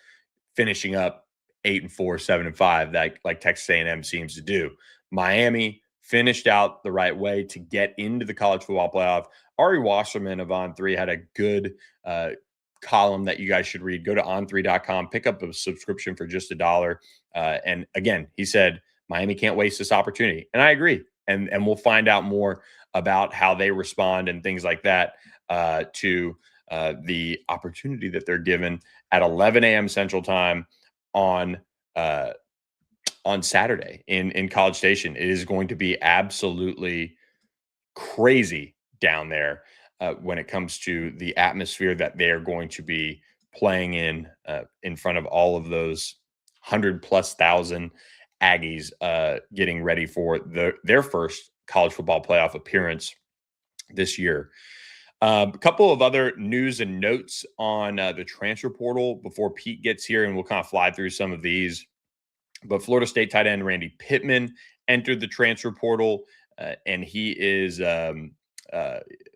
finishing up 8-4, 7-5, like Texas A&M seems to do. Miami finished out the right way to get into the college football playoff. Ari Wasserman of On3 had a good column that you guys should read. Go to on3.com, pick up a subscription for just $1. And again, he said, Miami can't waste this opportunity. And I agree. And we'll find out more about how they respond and things like that to the opportunity that they're given at 11 a.m. Central Time on Saturday in College Station. It is going to be absolutely crazy down there when it comes to the atmosphere that they are going to be playing in front of all of those 100,000+ Aggies getting ready for their first college football playoff appearance this year. A couple of other news and notes on the transfer portal before Pete gets here, and we'll kind of fly through some of these. But Florida State tight end Randy Pittman entered the transfer portal, and he is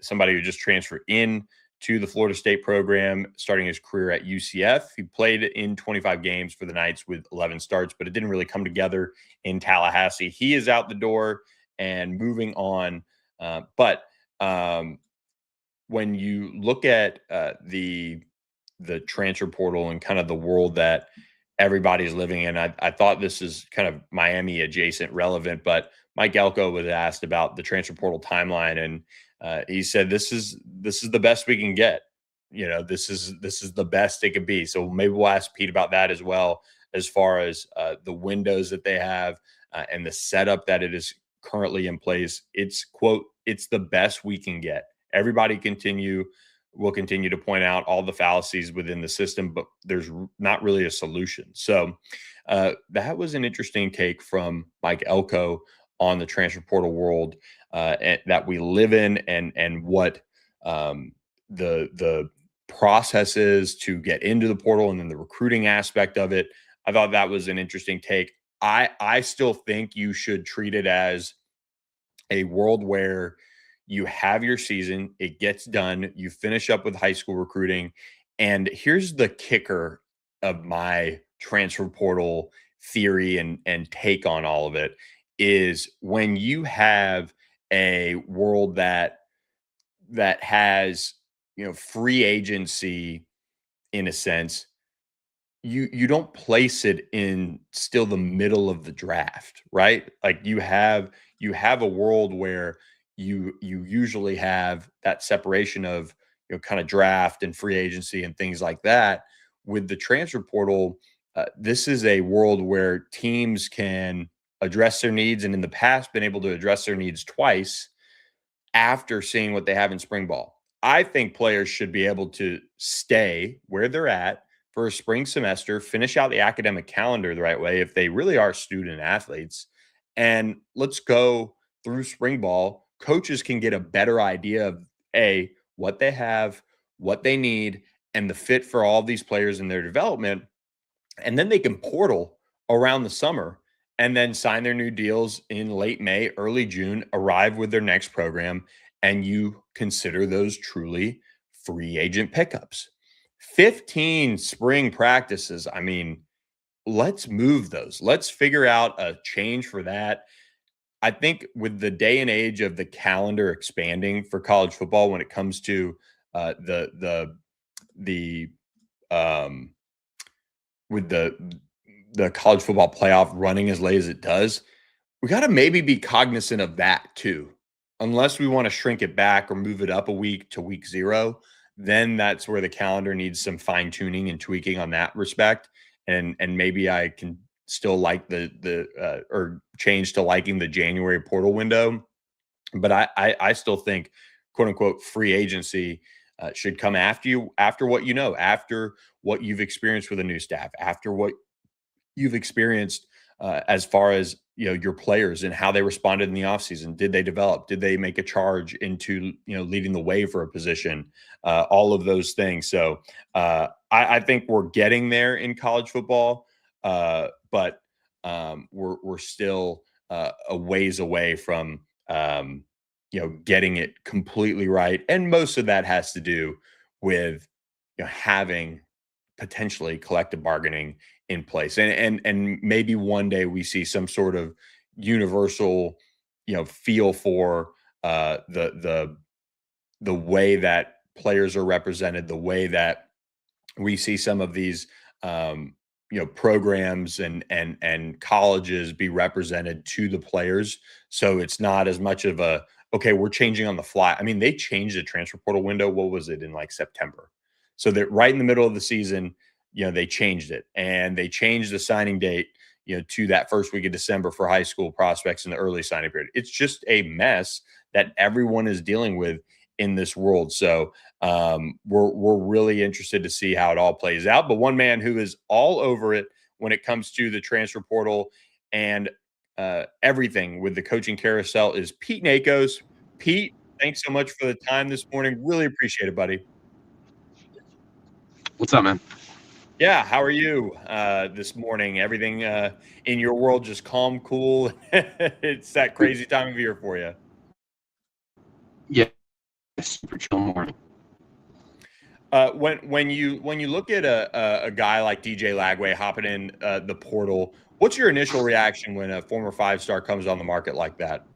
somebody who just transferred in to the Florida State program, starting his career at UCF. He played in 25 games for the Knights with 11 starts, but it didn't really come together in Tallahassee. He is out the door and moving on. But when you look at the transfer portal and kind of the world that everybody's living in, I thought this is kind of Miami adjacent relevant, but Mike Elko was asked about the transfer portal timeline, and he said, this is the best we can get. This is the best it could be. So maybe we'll ask Pete about that as well, as far as the windows that they have and the setup that it is currently in place. It's, quote, it's the best we can get. Everybody will continue to point out all the fallacies within the system, but there's not really a solution. So that was an interesting take from Mike Elko on the transfer portal world that we live in, and what the process is to get into the portal, and then the recruiting aspect of it. I thought that was an interesting take. I still think you should treat it as a world where you have your season, it gets done, you finish up with high school recruiting. And here's the kicker of my transfer portal theory and take on all of it, is when you have a world that has, free agency in a sense, you don't place it in still the middle of the draft, right? Like you have a world where you usually have that separation of kind of draft and free agency and things like that. With the transfer portal, this is a world where teams can address their needs, and in the past been able to address their needs twice after seeing what they have in spring ball. I think players should be able to stay where they're at for a spring semester, finish out the academic calendar the right way if they really are student athletes, and let's go through spring ball. Coaches can get a better idea of what they have, what they need, and the fit for all these players in their development. And then they can portal around the summer and then sign their new deals in late May, early June, arrive with their next program, and you consider those truly free agent pickups. 15 spring practices. I mean, let's move those. Let's figure out a change for that. I think with the day and age of the calendar expanding for college football, when it comes to the um, with the college football playoff running as late as it does, we got to maybe be cognizant of that too. Unless we want to shrink it back or move it up a week to week 0, then that's where the calendar needs some fine tuning and tweaking on that respect. And maybe I can still like or change to liking the January portal window. But I still think, quote unquote, free agency should come after what you know, after what you've experienced with a new staff, after what you've experienced as far as your players and how they responded in the offseason. Did they develop? Did they make a charge into leading the way for a position? All of those things. So I think we're getting there in college football, but we're still a ways away from getting it completely right. And most of that has to do with having potentially collective bargaining in place, and maybe one day we see some sort of universal feel for the way that players are represented, the way that we see some of these programs and colleges be represented to the players. So it's not as much of a, okay, we're changing on the fly. I mean, they changed the transfer portal window. What was it, in like September? So that right in the middle of the season, they changed it, and they changed the signing date, to that first week of December for high school prospects in the early signing period. It's just a mess that everyone is dealing with in this world. So we're really interested to see how it all plays out. But one man who is all over it when it comes to the transfer portal and everything with the coaching carousel is Pete Nakos. Pete, thanks so much for the time this morning. Really appreciate it, buddy. What's up, man? Yeah, how are you this morning? Everything in your world just calm, cool? It's that crazy time of year for you. Yeah, super chill morning. When you look at a guy like DJ Lagway hopping in the portal, what's your initial reaction when a former 5-star comes on the market like that?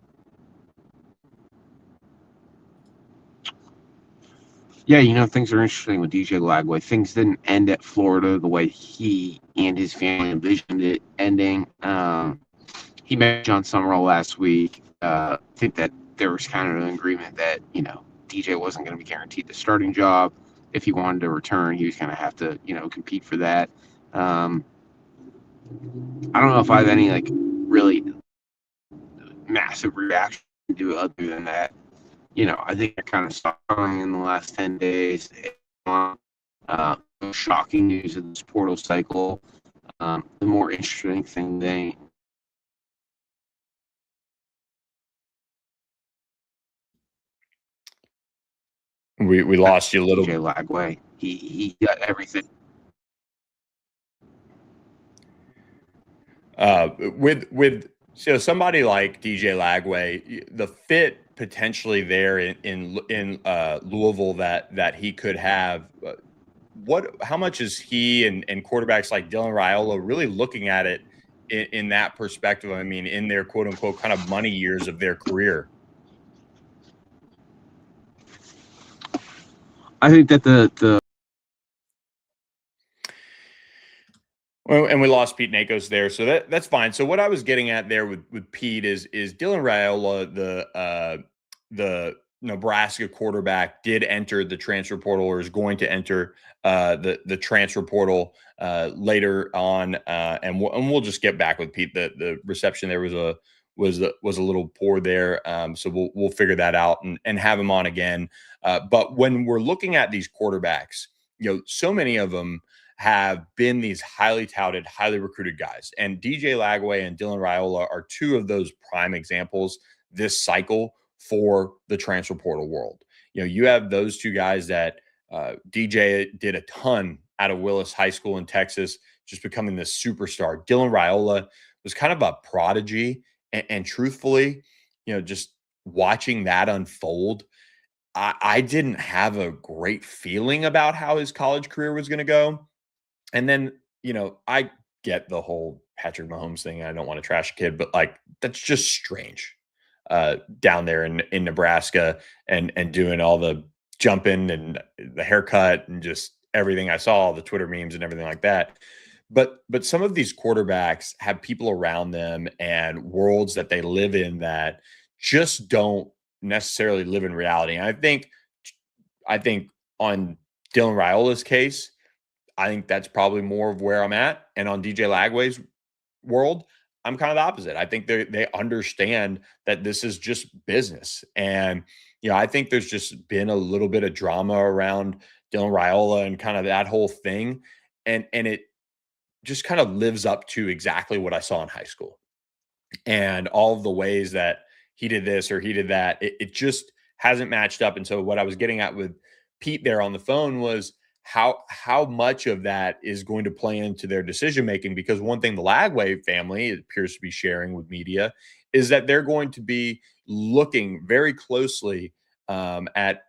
Yeah, things are interesting with DJ Lagway. Things didn't end at Florida the way he and his family envisioned it ending. He met John Summerall last week. I think that there was kind of an agreement that, DJ wasn't going to be guaranteed the starting job. If he wanted to return, he was going to have to, compete for that. I don't know if I have any, really massive reaction to it other than that. I think I kind of stopped going in the last 10 days. Shocking news of this portal cycle. The more interesting thing We lost you a little. DJ Lagway. He got everything. With somebody like DJ Lagway, the fit potentially there in Louisville that he could have. How much is he and quarterbacks like Dylan Raiola really looking at it in that perspective? I mean, in their quote unquote kind of money years of their career. I think that the Well, and we lost Pete Nakos there, so that's fine. So what I was getting at there with Pete is Dylan Raiola, the Nebraska quarterback, did enter the transfer portal, or is going to enter the transfer portal later on, and we'll just get back with Pete. The reception there was a little poor there, so we'll figure that out and have him on again. But when we're looking at these quarterbacks, so many of them have been these highly touted, highly recruited guys. And DJ Lagway and Dylan Raiola are two of those prime examples this cycle for the transfer portal world. You have those two guys that DJ did a ton out of Willis High School in Texas, just becoming this superstar. Dylan Raiola was kind of a prodigy. And truthfully, just watching that unfold I didn't have a great feeling about how his college career was going to go. And then, I get the whole Patrick Mahomes thing. I don't want to trash a kid, but like that's just strange. Down there in Nebraska and doing all the jumping and the haircut and just everything I saw, all the Twitter memes and everything like that. But some of these quarterbacks have people around them and worlds that they live in that just don't necessarily live in reality. And I think on Dylan Raiola's case, I think that's probably more of where I'm at. And on DJ Lagway's world, I'm kind of the opposite. I think they understand that this is just business. And, I think there's just been a little bit of drama around Dylan Raiola and kind of that whole thing. And it just kind of lives up to exactly what I saw in high school. And all of the ways that he did this or he did that, it just hasn't matched up. And so what I was getting at with Pete there on the phone was how much of that is going to play into their decision making. Because one thing the Lagway family appears to be sharing with media is that they're going to be looking very closely at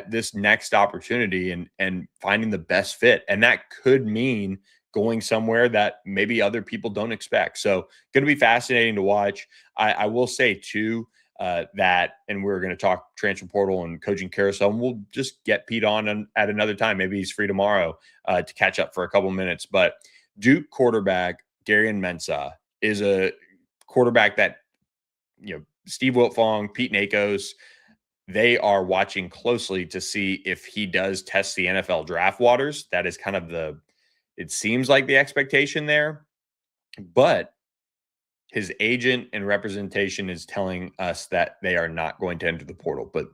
this next opportunity and finding the best fit. And that could mean going somewhere that maybe other people don't expect. So going to be fascinating to watch. I will say too, that, and we're going to talk transfer portal and coaching carousel, and we'll just get Pete on at another time. Maybe he's free tomorrow to catch up for a couple minutes. But Duke quarterback Darian Mensah is a quarterback that, Steve Wiltfong, Pete Nakos, they are watching closely to see if he does test the NFL draft waters. That is kind of it seems like the expectation there. But his agent and representation is telling us that they are not going to enter the portal. But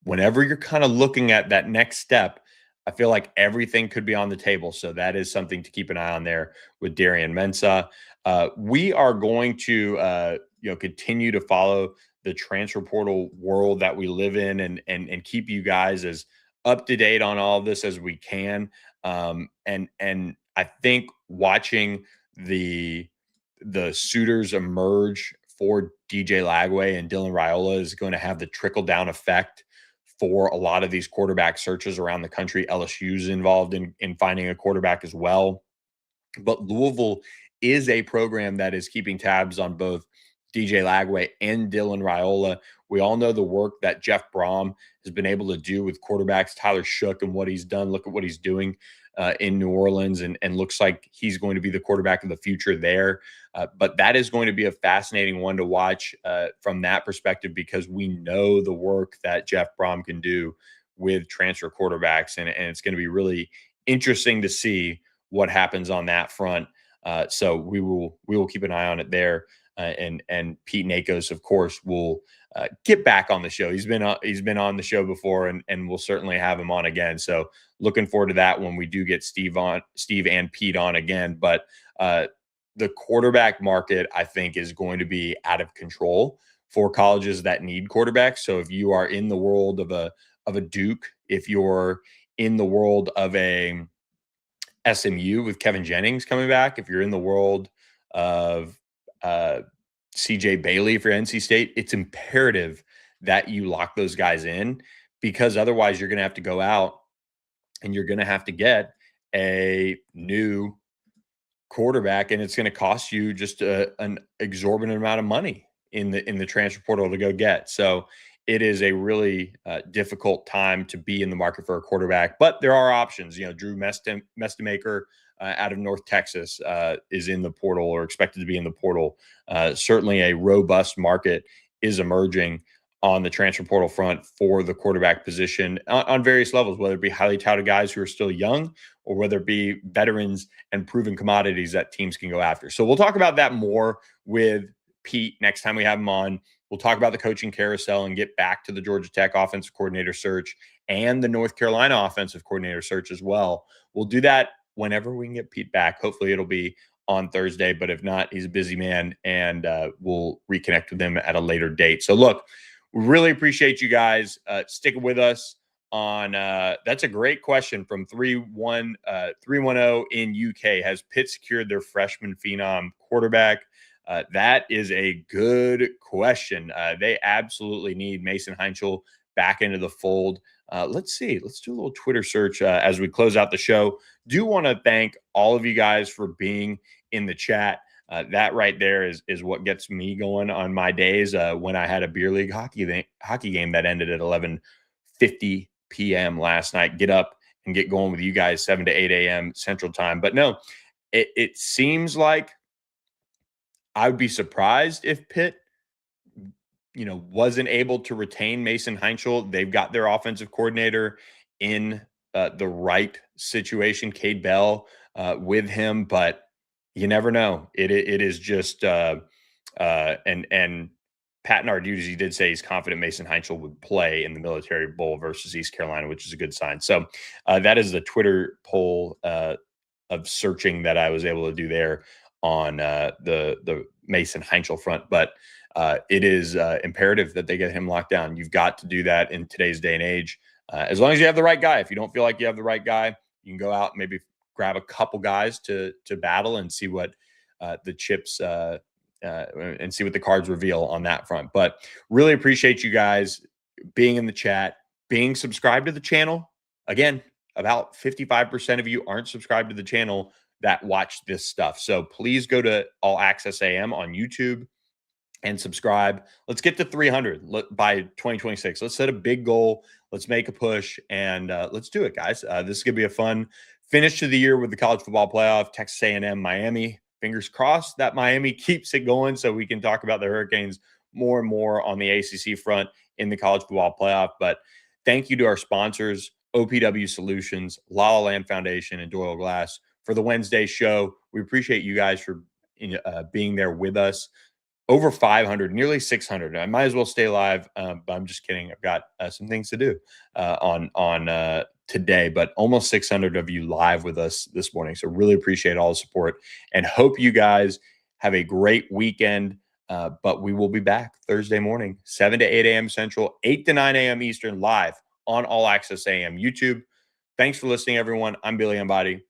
whenever you're kind of looking at that next step, I feel like everything could be on the table. So that is something to keep an eye on there with Darian Mensah. We are going to, continue to follow the transfer portal world that we live in and keep you guys as up to date on all of this as we can. And I think watching the suitors emerge for DJ Lagway and Dylan Raiola is going to have the trickle down effect for a lot of these quarterback searches around the country. LSU's involved in finding a quarterback as well. But Louisville is a program that is keeping tabs on both DJ Lagway and Dylan Raiola. We all know the work that Jeff Brom has been able to do with quarterbacks, Tyler Shook, and what he's done. Look at what he's doing in New Orleans, and looks like he's going to be the quarterback of the future there. But that is going to be a fascinating one to watch from that perspective, because we know the work that Jeff Brom can do with transfer quarterbacks, and it's going to be really interesting to see what happens on that front. So we will keep an eye on it there. And Pete Nakos, of course, will get back on the show. He's been on the show before, and we'll certainly have him on again. So looking forward to that when we do get Steve and Pete on again. But the quarterback market, I think, is going to be out of control for colleges that need quarterbacks. So if you are in the world of a Duke, if you're in the world of a SMU with Kevin Jennings coming back, if you're in the world of CJ Bailey for NC State, it's imperative that you lock those guys in, because otherwise you're going to have to go out and you're going to have to get a new quarterback, and it's going to cost you just an exorbitant amount of money in the transfer portal to go get. So it is a really difficult time to be in the market for a quarterback, but there are options. Drew Mestemaker out of North Texas is in the portal, or expected to be in the portal. Certainly a robust market is emerging on the transfer portal front for the quarterback position on various levels, whether it be highly touted guys who are still young, or whether it be veterans and proven commodities that teams can go after. So we'll talk about that more with Pete next time we have him on. We'll talk about the coaching carousel and get back to the Georgia Tech offensive coordinator search and the North Carolina offensive coordinator search as well. We'll do that whenever we can get Pete back. Hopefully it'll be on Thursday, but if not, he's a busy man, and we'll reconnect with him at a later date. So look, we really appreciate you guys sticking with us on that's a great question from 310 in UK. Has Pitt secured their freshman phenom quarterback? That is a good question. They absolutely need Mason Heinzel back into the fold. Let's see. Let's do a little Twitter search as we close out the show. Do want to thank all of you guys for being in the chat. That right there is what gets me going on my days when I had a beer league hockey game that ended at 11:50 p.m. last night. Get up and get going with you guys 7 to 8 a.m. Central Time. But no, it seems like I would be surprised if Pitt, wasn't able to retain Mason Heinchel. They've got their offensive coordinator in the right situation, Cade Bell, with him, but you never know. It is just and Pat Narduzzi, he did say he's confident Mason Heinchel would play in the Military Bowl versus East Carolina, which is a good sign. So that is the Twitter poll of searching that I was able to do there on the Mason Heinchel front. But it is imperative that they get him locked down. You've got to do that in today's day and age. As long as you have the right guy. If you don't feel like you have the right guy, you can go out and maybe grab a couple guys to battle and see what the chips and see what the cards reveal on that front. But really appreciate you guys being in the chat, being subscribed to the channel. Again, about 55% of you aren't subscribed to the channel that watch this stuff. So please go to All Access AM on YouTube and subscribe. Let's get to 300 by 2026. Let's set a big goal. Let's make a push, and let's do it, guys. This is going to be a fun finish to the year with the college football playoff. Texas A&M, Miami. Fingers crossed that Miami keeps it going so we can talk about the Hurricanes more and more on the ACC front in the college football playoff. But thank you to our sponsors, OPW Solutions, La La Land Foundation, and Doyle Glass for the Wednesday show. We appreciate you guys for being there with us. Over 500, nearly 600. I might as well stay live, but I'm just kidding. I've got some things to do on today, but almost 600 of you live with us this morning. So really appreciate all the support and hope you guys have a great weekend. But we will be back Thursday morning, 7 to 8 a.m. Central, 8 to 9 a.m. Eastern, live on All Access AM YouTube. Thanks for listening, everyone. I'm Billy Embody.